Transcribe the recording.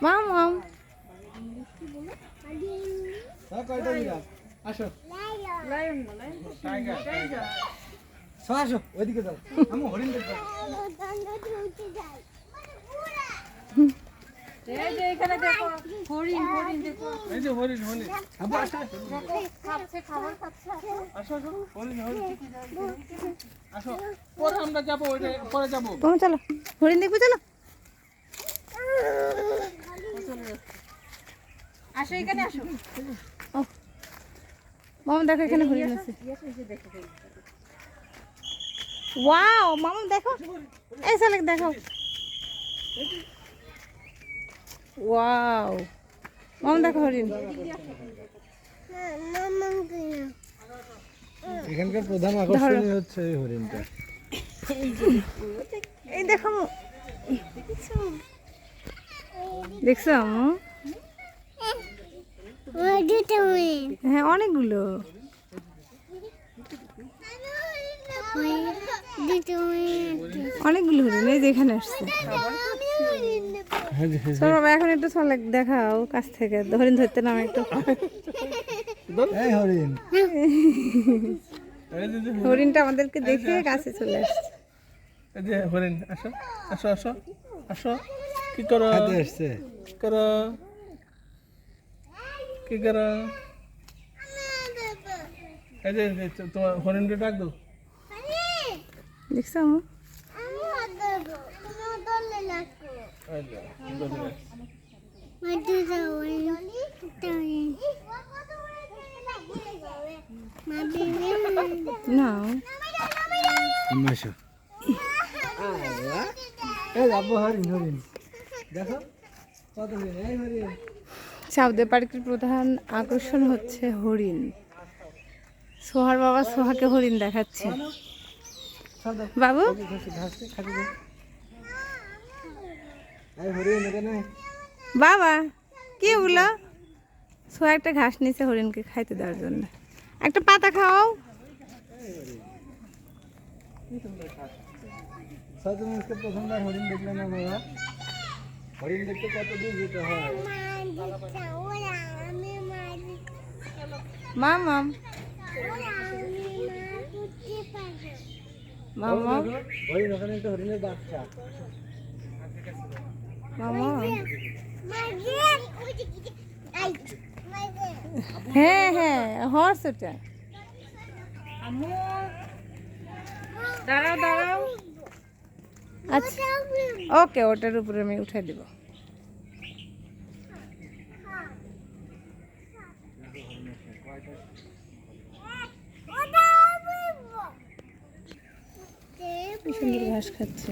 মাম আসো ওইদিকে যাও আমি হরিণ দেখবো এই যে এখানে দেখো হরিণ দেখো এই যে হরিণ আবু আসো খাচ্ছে খাবার খাচ্ছে আসো হরিণ আসো পরে আমরা যাবো পরে যাবো তুমি চলো হরিণ দেখবে চলো আসো এখানে আসো ও মামা দেখো এখানে হরিণ আছে ওয়াও মামা দেখো এই সালেক দেখো ওয়াও মামা দেখো হরিণ এখানকার প্রধান আকর্ষণ হচ্ছে এই হরিণটা এই দেখো দেখছো হ্যাঁ অনেকগুলো অনেকগুলো হরিণ এই যে এখানে আসছে চলো বাবা এখন একটু চলে দেখাও কাছ থেকে হরিণ ধরতে নাম একটু এই হরিণ হরিণটা আমাদেরকে দেখে কাছে চলে আসছে এই যে হরিণ আসো আসো আসো আসো কি করো আসছে করো কি করো এই যে তোমার হরিণটা ডাক দাও দেখছো না সাউদে পার্কের প্রধান আকর্ষণ হচ্ছে হরিণ সোহার বাবা সোহাকে হরিণ দেখাচ্ছে বাবু বাবা কি বলো সোহা একটা ঘাস নিচে হরিণকে খাইতে দেওয়ার জন্য একটা পাতা খাও প্রথমবার হরিণ দেখলে না বাবা হরিণ দেখতে কত দূর যেতে হয় মাম মামা হরিণ ওখানে একটা হরিণের বাচ্চা মামা হ্যাঁ হ্যাঁ হর্স ওটা দাঁড়াও দাঁড়াও আচ্ছা ওকে ওটার উপরে আমি উঠে দিব সুন্দর ঘাস খাচ্ছে